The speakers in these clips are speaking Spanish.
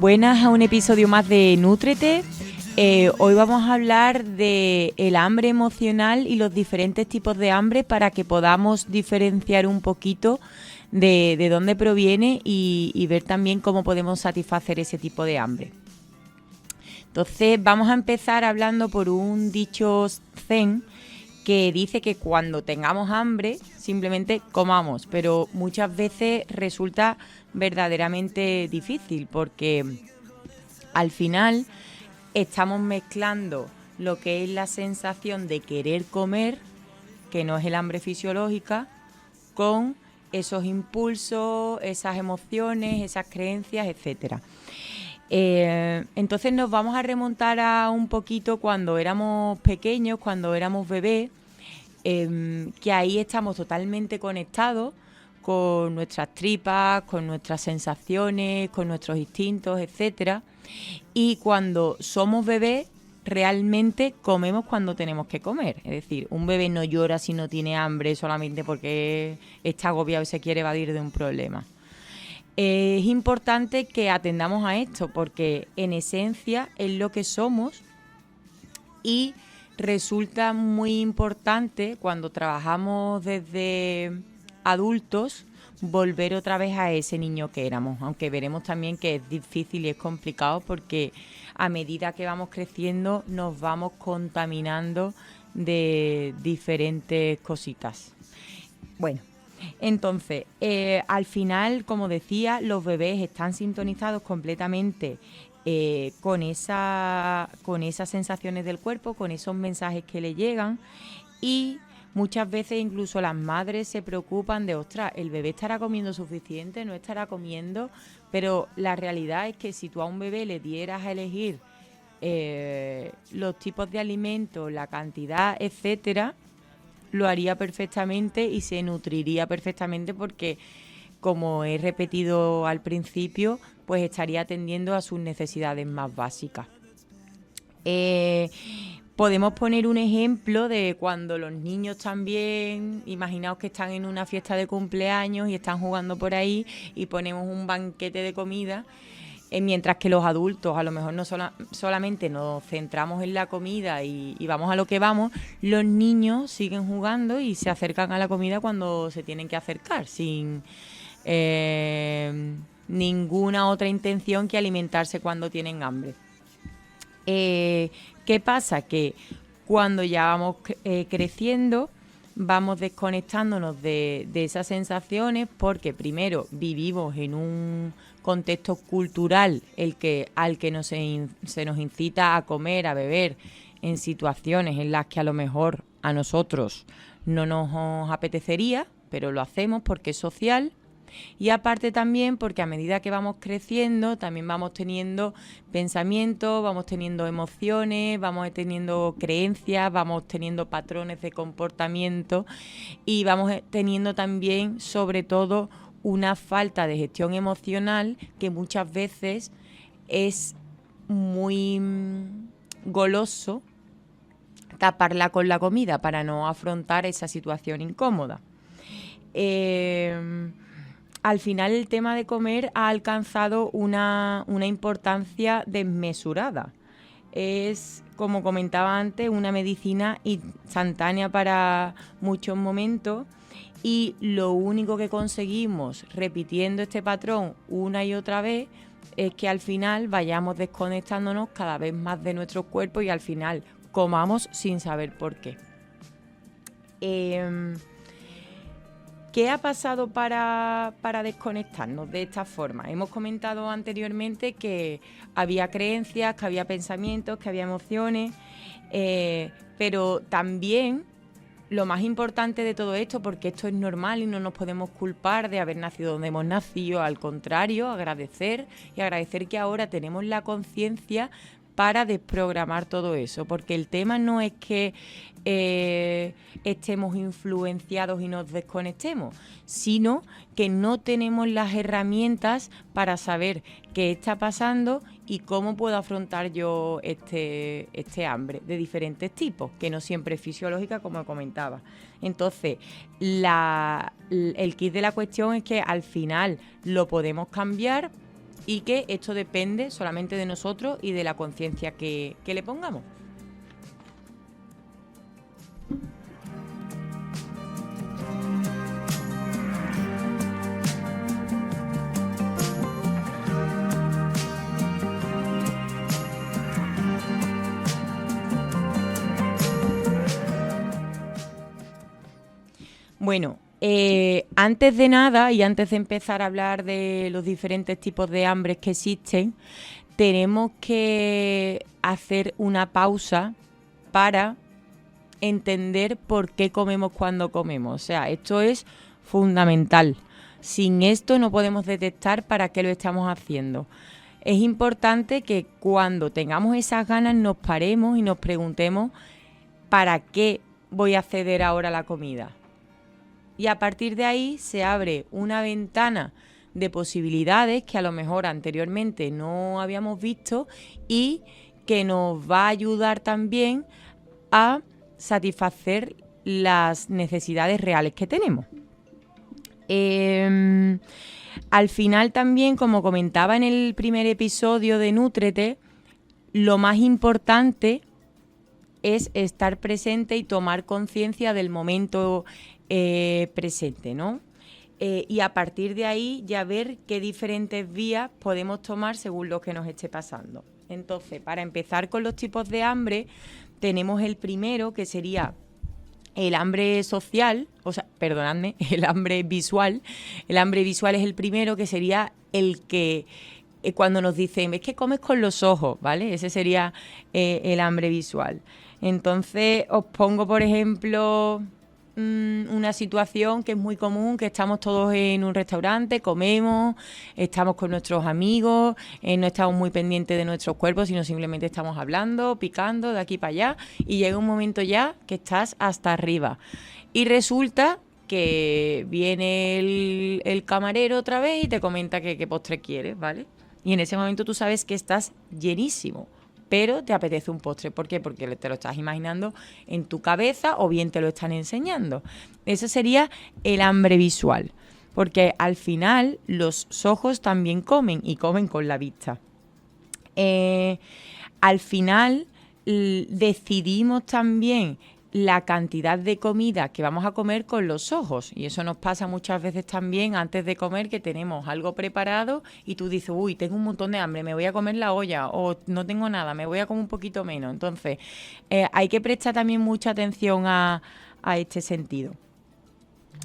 Buenas a un episodio más de Nútrete. Hoy vamos a hablar de el hambre emocional y los diferentes tipos de hambre para que podamos diferenciar un poquito de dónde proviene y ver también cómo podemos satisfacer ese tipo de hambre. Entonces vamos a empezar hablando por un dicho zen que dice que cuando tengamos hambre simplemente comamos, pero muchas veces resulta verdaderamente difícil porque al final estamos mezclando lo que es la sensación de querer comer, que no es el hambre fisiológica, con esos impulsos, esas emociones, esas creencias, etcétera. Entonces nos vamos a remontar a un poquito cuando éramos pequeños, cuando éramos bebés, que ahí estamos totalmente conectados con nuestras tripas, con nuestras sensaciones, con nuestros instintos, etcétera. Y cuando somos bebés, realmente comemos cuando tenemos que comer. Es decir, un bebé no llora si no tiene hambre solamente porque está agobiado y se quiere evadir de un problema. Es importante que atendamos a esto porque en esencia es lo que somos y resulta muy importante cuando trabajamos desde adultos volver otra vez a ese niño que éramos, aunque veremos también que es difícil y es complicado porque a medida que vamos creciendo nos vamos contaminando de diferentes cositas. Bueno, entonces, al final, como decía, los bebés están sintonizados completamente con esas sensaciones del cuerpo, con esos mensajes que le llegan y muchas veces incluso las madres se preocupan de, ostras, ¿el bebé estará comiendo suficiente? ¿No estará comiendo? Pero la realidad es que si tú a un bebé le dieras a elegir los tipos de alimentos, la cantidad, etcétera, lo haría perfectamente y se nutriría perfectamente porque, como he repetido al principio, pues estaría atendiendo a sus necesidades más básicas. Podemos poner un ejemplo de cuando los niños también, imaginaos que están en una fiesta de cumpleaños y están jugando por ahí y ponemos un banquete de comida, mientras que los adultos a lo mejor no solamente nos centramos en la comida y vamos a lo que vamos, los niños siguen jugando y se acercan a la comida cuando se tienen que acercar, sin ninguna otra intención que alimentarse cuando tienen hambre. ¿Qué pasa? Que cuando ya vamos creciendo, vamos desconectándonos de esas sensaciones porque primero vivimos en un contexto cultural al que se nos incita a comer, a beber en situaciones en las que a lo mejor a nosotros no nos apetecería, pero lo hacemos porque es social. Y aparte también porque a medida que vamos creciendo también vamos teniendo pensamientos, vamos teniendo emociones, vamos teniendo creencias, vamos teniendo patrones de comportamiento y vamos teniendo también sobre todo una falta de gestión emocional que muchas veces es muy goloso taparla con la comida para no afrontar esa situación incómoda. Al final el tema de comer ha alcanzado una importancia desmesurada. Es, como comentaba antes, una medicina instantánea para muchos momentos y lo único que conseguimos repitiendo este patrón una y otra vez es que al final vayamos desconectándonos cada vez más de nuestro cuerpo y al final comamos sin saber por qué. ¿Qué ha pasado para desconectarnos de esta forma? Hemos comentado anteriormente que había creencias, que había pensamientos, que había emociones, pero también lo más importante de todo esto, porque esto es normal y no nos podemos culpar de haber nacido donde hemos nacido, al contrario, agradecer que ahora tenemos la conciencia para desprogramar todo eso, porque el tema no es que estemos influenciados y nos desconectemos, sino que no tenemos las herramientas para saber qué está pasando y cómo puedo afrontar yo este hambre de diferentes tipos, que no siempre es fisiológica, como comentaba. Entonces, el kit de la cuestión es que al final lo podemos cambiar y que esto depende solamente de nosotros y de la conciencia que le pongamos. Bueno, antes de nada y antes de empezar a hablar de los diferentes tipos de hambres que existen, tenemos que hacer una pausa para entender por qué comemos cuando comemos. O sea, esto es fundamental. Sin esto no podemos detectar para qué lo estamos haciendo. Es importante que cuando tengamos esas ganas nos paremos y nos preguntemos ¿para qué voy a ceder ahora a la comida? Y a partir de ahí se abre una ventana de posibilidades que a lo mejor anteriormente no habíamos visto y que nos va a ayudar también a satisfacer las necesidades reales que tenemos. Al final también, como comentaba en el primer episodio de Nútrete, lo más importante es estar presente y tomar conciencia del momento presente, ¿no? Y a partir de ahí ya ver qué diferentes vías podemos tomar según lo que nos esté pasando. Entonces, para empezar con los tipos de hambre, tenemos el primero, que sería el hambre social, el hambre visual. El hambre visual es el primero, que sería el que cuando nos dicen, es que comes con los ojos, ¿vale? Ese sería el hambre visual. Entonces, os pongo, por ejemplo, una situación que es muy común, que estamos todos en un restaurante, comemos, estamos con nuestros amigos, no estamos muy pendientes de nuestros cuerpos, sino simplemente estamos hablando, picando de aquí para allá, y llega un momento ya que estás hasta arriba. Y resulta que viene el camarero otra vez y te comenta que qué postre quieres, ¿vale? Y en ese momento tú sabes que estás llenísimo, pero te apetece un postre. ¿Por qué? Porque te lo estás imaginando en tu cabeza o bien te lo están enseñando. Eso sería el hambre visual, porque al final los ojos también comen y comen con la vista. Al final decidimos también la cantidad de comida que vamos a comer con los ojos, y eso nos pasa muchas veces también antes de comer, que tenemos algo preparado y tú dices, uy, tengo un montón de hambre, me voy a comer la olla, o no tengo nada, me voy a comer un poquito menos. Entonces hay que prestar también mucha atención a este sentido.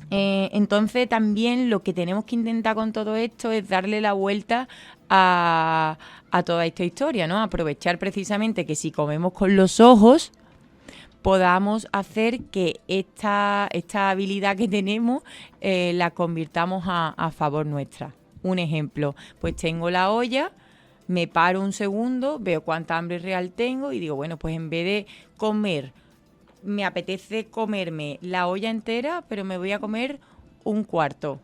Entonces también lo que tenemos que intentar con todo esto es darle la vuelta a toda esta historia, ¿no? Aprovechar precisamente que si comemos con los ojos podamos hacer que esta habilidad que tenemos la convirtamos a favor nuestra. Un ejemplo, pues tengo la olla, me paro un segundo, veo cuánta hambre real tengo y digo, bueno, pues en vez de comer, me apetece comerme la olla entera, pero me voy a comer un cuarto.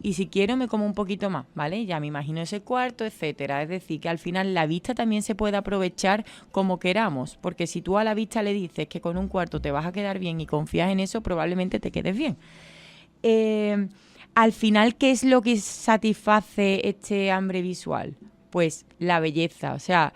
Y si quiero me como un poquito más, ¿vale? Ya me imagino ese cuarto, etcétera. Es decir, que al final la vista también se puede aprovechar como queramos, porque si tú a la vista le dices que con un cuarto te vas a quedar bien y confías en eso, probablemente te quedes bien. Al final, ¿qué es lo que satisface este hambre visual? Pues la belleza, o sea,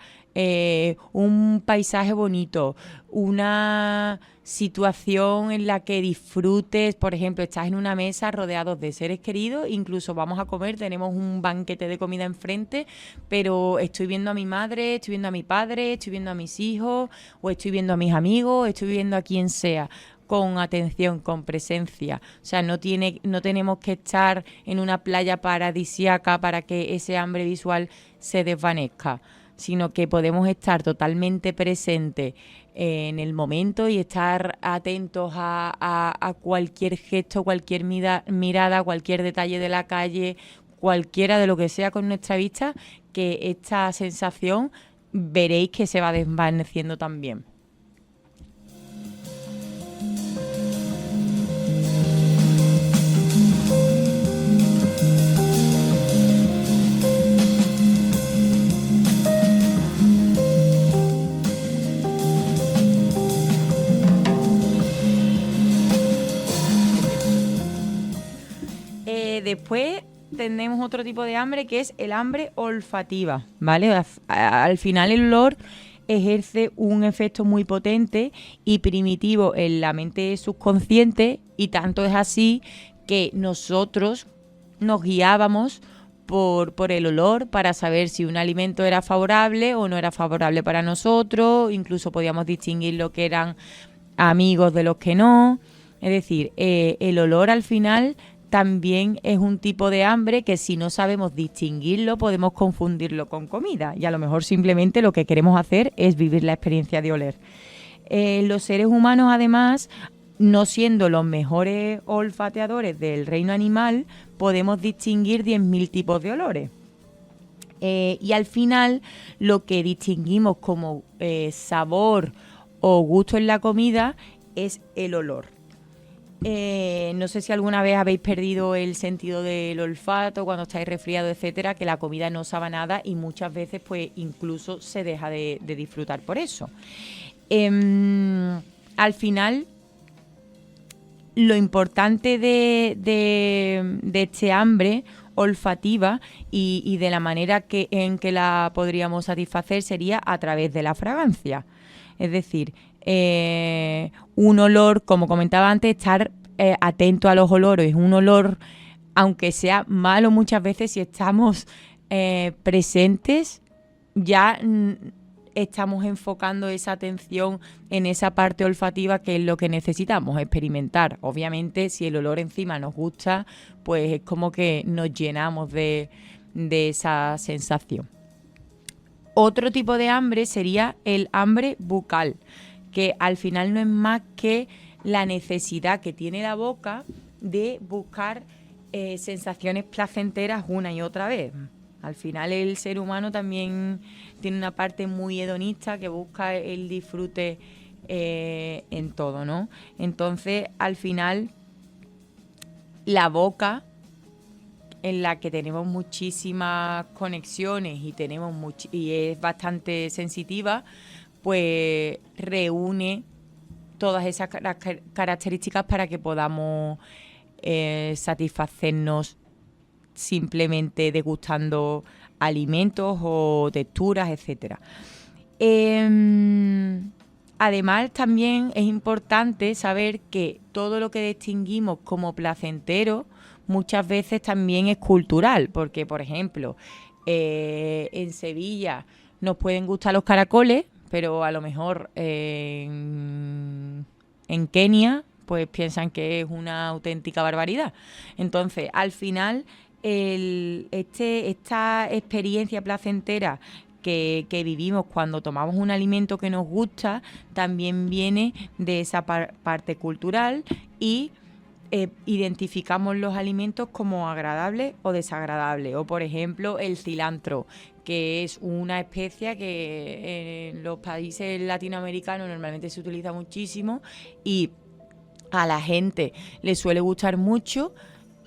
un paisaje bonito, una situación en la que disfrutes, por ejemplo, estás en una mesa rodeados de seres queridos, incluso vamos a comer, tenemos un banquete de comida enfrente, pero estoy viendo a mi madre, estoy viendo a mi padre, estoy viendo a mis hijos, o estoy viendo a mis amigos, estoy viendo a quien sea, con atención, con presencia. O sea, no tenemos que estar en una playa paradisíaca para que ese hambre visual se desvanezca, sino que podemos estar totalmente presentes en el momento y estar atentos a cualquier gesto, cualquier mirada, cualquier detalle de la calle, cualquiera de lo que sea con nuestra vista, que esta sensación veréis que se va desvaneciendo también. Después tenemos otro tipo de hambre que es el hambre olfativa, ¿vale? Al final el olor ejerce un efecto muy potente y primitivo en la mente subconsciente, y tanto es así que nosotros nos guiábamos por el olor para saber si un alimento era favorable o no era favorable para nosotros. Incluso podíamos distinguir lo que eran amigos de los que no. Es decir, el olor al final también es un tipo de hambre que, si no sabemos distinguirlo, podemos confundirlo con comida, y a lo mejor simplemente lo que queremos hacer es vivir la experiencia de oler. Los seres humanos, además, no siendo los mejores olfateadores del reino animal, podemos distinguir 10.000 tipos de olores. Y al final lo que distinguimos como sabor o gusto en la comida es el olor. No sé si alguna vez habéis perdido el sentido del olfato cuando estáis resfriados, etcétera, que la comida no sabe nada y muchas veces pues incluso se deja de disfrutar por eso. Al final, lo importante de este hambre olfativa y de la manera en que la podríamos satisfacer sería a través de la fragancia. Es decir, un olor, como comentaba antes, estar atento a los olores. Un olor, aunque sea malo muchas veces, si estamos presentes, ya estamos enfocando esa atención en esa parte olfativa, que es lo que necesitamos experimentar. Obviamente, si el olor encima nos gusta, pues es como que nos llenamos de esa sensación. Otro tipo de hambre sería el hambre bucal, que al final no es más que la necesidad que tiene la boca de buscar sensaciones placenteras una y otra vez. Al final el ser humano también tiene una parte muy hedonista que busca el disfrute en todo, ¿no? Entonces, al final, la boca, en la que tenemos muchísimas conexiones y es bastante sensitiva, pues reúne todas esas características para que podamos satisfacernos simplemente degustando alimentos o texturas, etcétera. Además, también es importante saber que todo lo que distinguimos como placentero muchas veces también es cultural, porque, por ejemplo, en Sevilla nos pueden gustar los caracoles, pero a lo mejor en Kenia pues piensan que es una auténtica barbaridad. Entonces, al final, esta experiencia placentera que vivimos cuando tomamos un alimento que nos gusta también viene de esa parte cultural, y identificamos los alimentos como agradables o desagradables. O, por ejemplo, el cilantro, que es una especia que en los países latinoamericanos normalmente se utiliza muchísimo y a la gente le suele gustar mucho,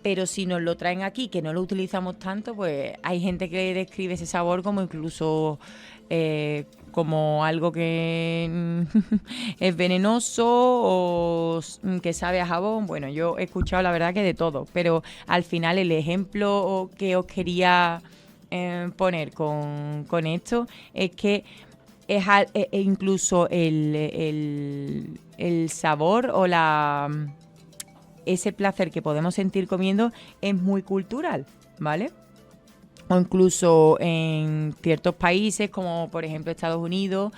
pero si nos lo traen aquí, que no lo utilizamos tanto, pues hay gente que describe ese sabor como incluso como algo que es venenoso o que sabe a jabón. Bueno, yo he escuchado la verdad que de todo, pero al final el ejemplo que os quería poner con esto es que es incluso el sabor o ese placer que podemos sentir comiendo es muy cultural, ¿vale? O incluso en ciertos países, como por ejemplo Estados Unidos,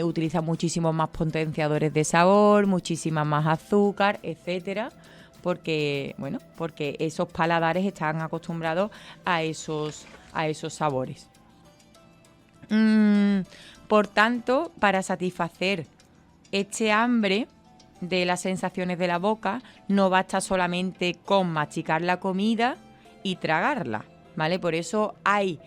utilizan muchísimos más potenciadores de sabor, muchísima más azúcar, etcétera, porque esos paladares están acostumbrados a esos sabores. Por tanto, para satisfacer este hambre de las sensaciones de la boca, no basta solamente con masticar la comida y tragarla, ¿vale? Por eso hay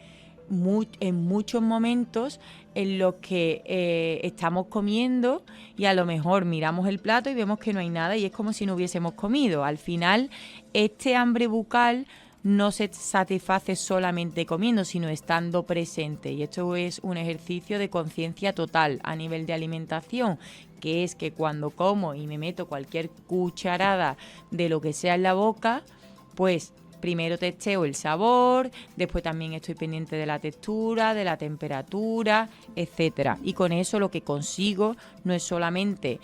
en muchos momentos en los que estamos comiendo y a lo mejor miramos el plato y vemos que no hay nada y es como si no hubiésemos comido. Al final, este hambre bucal no se satisface solamente comiendo, sino estando presente. Y esto es un ejercicio de conciencia total a nivel de alimentación, que es que cuando como y me meto cualquier cucharada de lo que sea en la boca, pues primero testeo el sabor, después también estoy pendiente de la textura, de la temperatura, etcétera. Y con eso lo que consigo no es solamente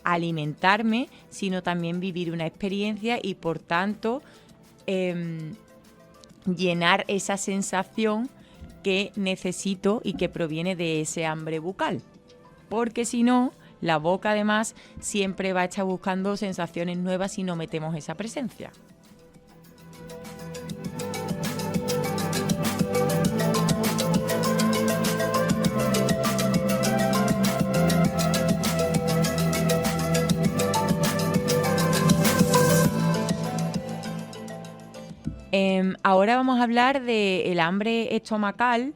alimentarme, sino también vivir una experiencia y por tanto llenar esa sensación que necesito y que proviene de ese hambre bucal. Porque si no, la boca además siempre va a estar buscando sensaciones nuevas si no metemos esa presencia. Ahora vamos a hablar del hambre estomacal,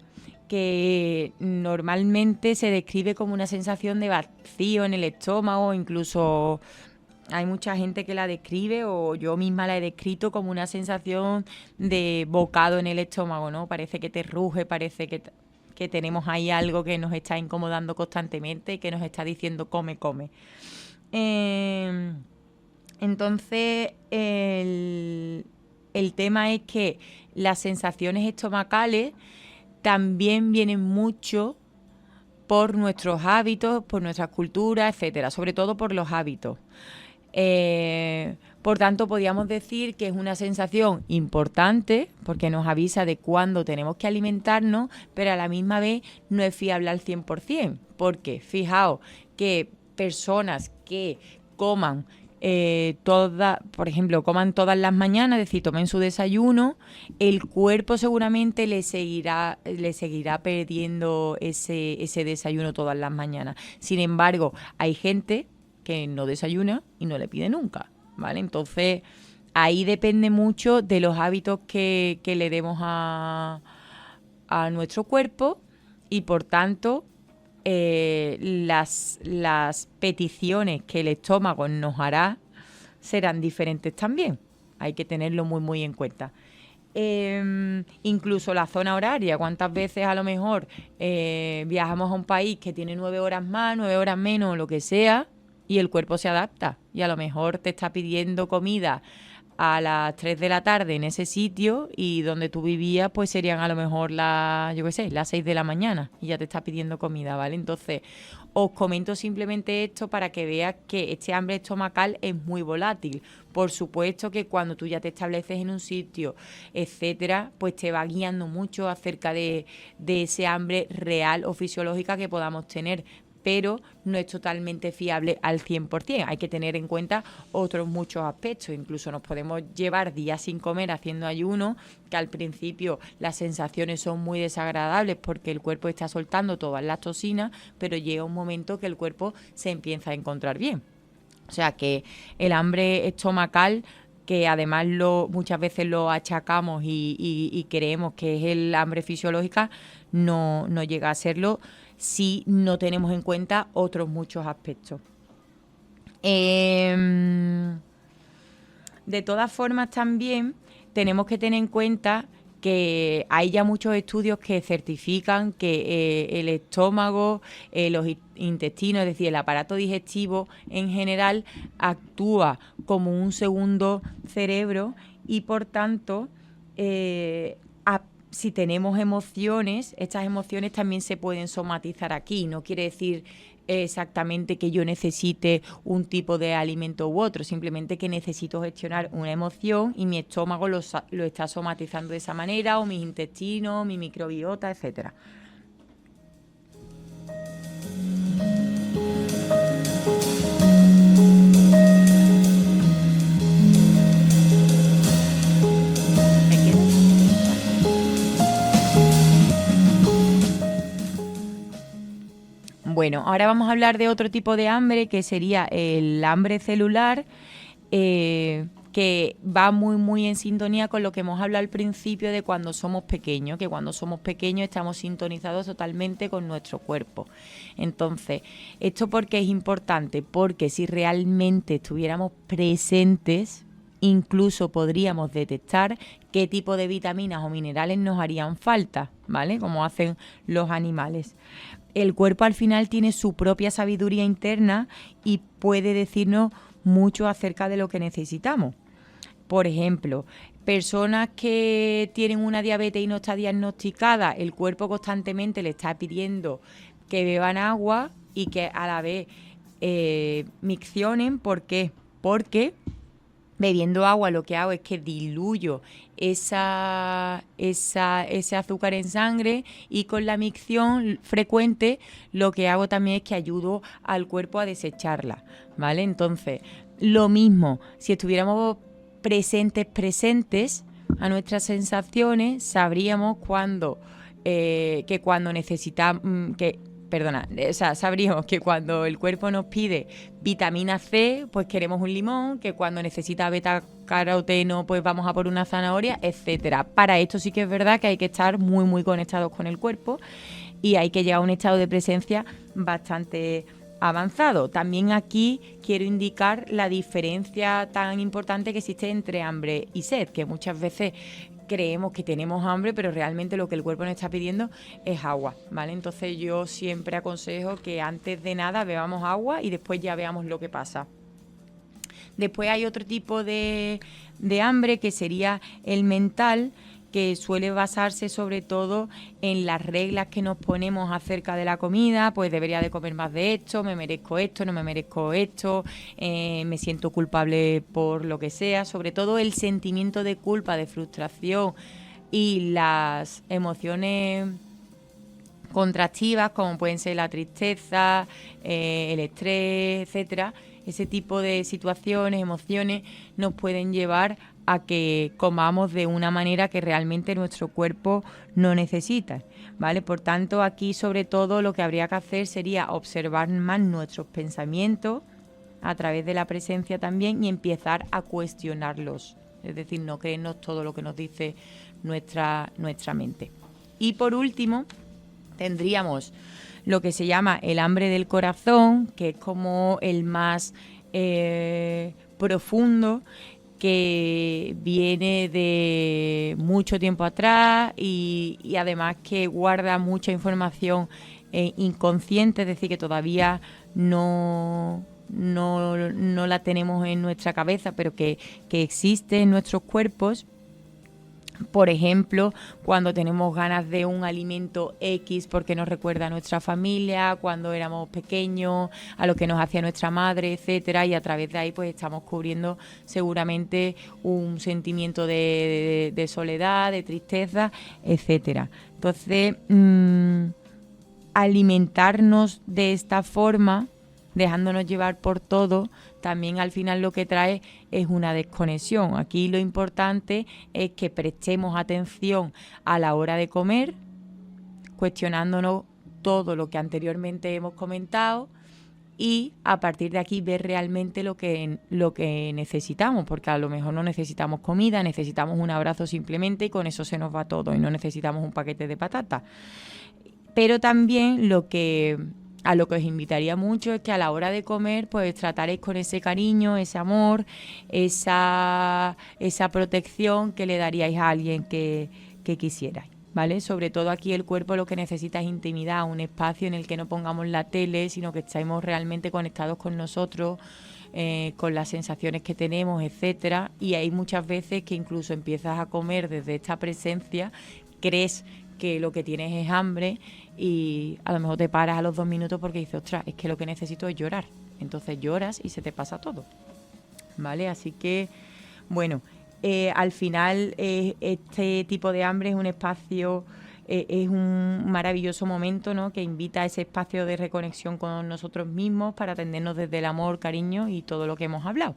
que normalmente se describe como una sensación de vacío en el estómago, incluso hay mucha gente que la describe, o yo misma la he descrito como una sensación de bocado en el estómago, ¿no? Parece que te ruge, parece que tenemos ahí algo que nos está incomodando constantemente y que nos está diciendo come, come. Entonces, el tema es que las sensaciones estomacales también vienen mucho por nuestros hábitos, por nuestras culturas, etcétera, sobre todo por los hábitos. Por tanto, podríamos decir que es una sensación importante porque nos avisa de cuándo tenemos que alimentarnos, pero a la misma vez no es fiable al 100%, porque fijaos que personas que coman por ejemplo, coman todas las mañanas, es decir, tomen su desayuno, el cuerpo seguramente le seguirá pidiendo ese desayuno todas las mañanas. Sin embargo, hay gente que no desayuna y no le pide nunca, ¿vale? Entonces, ahí depende mucho de los hábitos que le demos a nuestro cuerpo y, por tanto, las peticiones que el estómago nos hará serán diferentes también. Hay que tenerlo muy, muy en cuenta. Incluso la zona horaria. ¿Cuántas veces a lo mejor viajamos a un país que tiene 9 horas más, 9 horas menos, lo que sea, y el cuerpo se adapta? Y a lo mejor te está pidiendo comida a las 3 de la tarde en ese sitio y donde tú vivías pues serían a lo mejor las 6 de la mañana y ya te está pidiendo comida, ¿vale? Entonces os comento simplemente esto para que veas que este hambre estomacal es muy volátil. Por supuesto que cuando tú ya te estableces en un sitio, etcétera, pues te va guiando mucho acerca de ese hambre real o fisiológica que podamos tener, pero no es totalmente fiable al 100%. Hay que tener en cuenta otros muchos aspectos. Incluso nos podemos llevar días sin comer haciendo ayuno, que al principio las sensaciones son muy desagradables porque el cuerpo está soltando todas las toxinas, pero llega un momento que el cuerpo se empieza a encontrar bien. O sea que el hambre estomacal, que además muchas veces lo achacamos y creemos que es el hambre fisiológica, no llega a serlo si no tenemos en cuenta otros muchos aspectos. De todas formas, también tenemos que tener en cuenta que hay ya muchos estudios que certifican que el estómago, los intestinos, es decir, el aparato digestivo en general, actúa como un segundo cerebro y, por tanto, si tenemos emociones, estas emociones también se pueden somatizar aquí. No quiere decir exactamente que yo necesite un tipo de alimento u otro, simplemente que necesito gestionar una emoción y mi estómago lo está somatizando de esa manera, o mis intestinos, mi microbiota, etcétera. Bueno, ahora vamos a hablar de otro tipo de hambre, que sería el hambre celular, que va muy, muy en sintonía con lo que hemos hablado al principio de cuando somos pequeños, que cuando somos pequeños estamos sintonizados totalmente con nuestro cuerpo. Entonces, ¿esto por qué es importante? Porque si realmente estuviéramos presentes, incluso podríamos detectar qué tipo de vitaminas o minerales nos harían falta, ¿vale? Como hacen los animales. El cuerpo al final tiene su propia sabiduría interna y puede decirnos mucho acerca de lo que necesitamos. Por ejemplo, personas que tienen una diabetes y no está diagnosticada, el cuerpo constantemente le está pidiendo que beban agua y que a la vez miccionen. ¿Por qué? Porque bebiendo agua lo que hago es que diluyo ese azúcar en sangre, y con la micción frecuente lo que hago también es que ayudo al cuerpo a desecharla, ¿vale? Entonces, lo mismo, si estuviéramos presentes a nuestras sensaciones, sabríamos sabríamos que cuando el cuerpo nos pide vitamina C, pues queremos un limón, que cuando necesita beta caroteno, pues vamos a por una zanahoria, etcétera. Para esto sí que es verdad que hay que estar muy, muy conectados con el cuerpo y hay que llegar a un estado de presencia bastante avanzado. También aquí quiero indicar la diferencia tan importante que existe entre hambre y sed, que muchas veces creemos que tenemos hambre, pero realmente lo que el cuerpo nos está pidiendo es agua, ¿vale? Entonces yo siempre aconsejo que antes de nada bebamos agua y después ya veamos lo que pasa. Después hay otro tipo de hambre, que sería el mental, que suele basarse sobre todo en las reglas que nos ponemos acerca de la comida. Pues debería de comer más de esto, me merezco esto, no me merezco esto, me siento culpable por lo que sea. Sobre todo el sentimiento de culpa, de frustración y las emociones contractivas, como pueden ser la tristeza, el estrés, etcétera. Ese tipo de situaciones, emociones, nos pueden llevar a que comamos de una manera que realmente nuestro cuerpo no necesita, ¿vale? Por tanto, aquí sobre todo lo que habría que hacer sería observar más nuestros pensamientos a través de la presencia también y empezar a cuestionarlos. Es decir, no creernos todo lo que nos dice nuestra mente. Y por último, tendríamos lo que se llama el hambre del corazón, que es como el más profundo, que viene de mucho tiempo atrás y además que guarda mucha información inconsciente, es decir, que todavía no la tenemos en nuestra cabeza, pero que existe en nuestros cuerpos. Por ejemplo, cuando tenemos ganas de un alimento X porque nos recuerda a nuestra familia, cuando éramos pequeños, a lo que nos hacía nuestra madre, etcétera, y a través de ahí pues estamos cubriendo seguramente un sentimiento de soledad, de tristeza, etcétera. Entonces, alimentarnos de esta forma, dejándonos llevar por todo, también al final lo que trae es una desconexión. Aquí lo importante es que prestemos atención a la hora de comer, cuestionándonos todo lo que anteriormente hemos comentado, y a partir de aquí ver realmente lo que necesitamos, porque a lo mejor no necesitamos comida, necesitamos un abrazo simplemente y con eso se nos va todo, y no necesitamos un paquete de patatas. Pero también a lo que os invitaría mucho es que a la hora de comer pues trataréis con ese cariño, ese amor, esa protección que le daríais a alguien que quisierais, ¿vale? Sobre todo aquí el cuerpo lo que necesita es intimidad, un espacio en el que no pongamos la tele, sino que estemos realmente conectados con nosotros, con las sensaciones que tenemos, etcétera. Y hay muchas veces que incluso empiezas a comer desde esta presencia, crees que lo que tienes es hambre y a lo mejor te paras a los 2 minutos porque dices, ostras, es que lo que necesito es llorar. Entonces lloras y se te pasa todo, ¿vale? Así que, bueno, al final este tipo de hambre es un espacio, es un maravilloso momento, ¿no?, que invita a ese espacio de reconexión con nosotros mismos para atendernos desde el amor, cariño y todo lo que hemos hablado.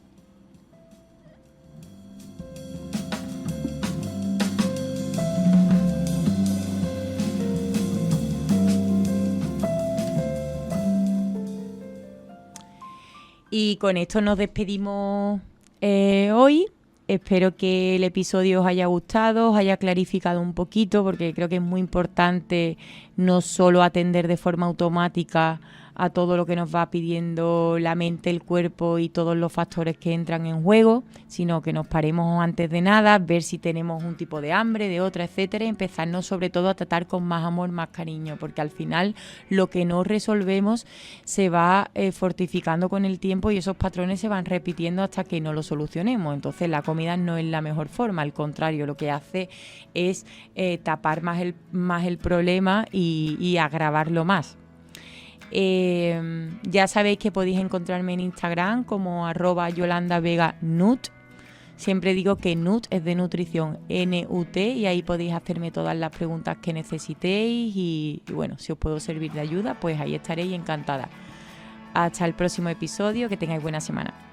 Y con esto nos despedimos hoy. Espero que el episodio os haya gustado, os haya clarificado un poquito, porque creo que es muy importante no solo atender de forma automática a todo lo que nos va pidiendo la mente, el cuerpo y todos los factores que entran en juego, sino que nos paremos antes de nada, ver si tenemos un tipo de hambre, de otra, etcétera, y empezarnos sobre todo a tratar con más amor, más cariño, porque al final lo que no resolvemos se va fortificando con el tiempo y esos patrones se van repitiendo hasta que no lo solucionemos. Entonces la comida no es la mejor forma, al contrario, lo que hace es tapar más el problema y agravarlo más. Ya sabéis que podéis encontrarme en Instagram como @YolandaVegaNut. Siempre digo que NUT es de nutrición, N-U-T, y ahí podéis hacerme todas las preguntas que necesitéis y bueno, si os puedo servir de ayuda, pues ahí estaréis encantada. Hasta el próximo episodio, que tengáis buena semana.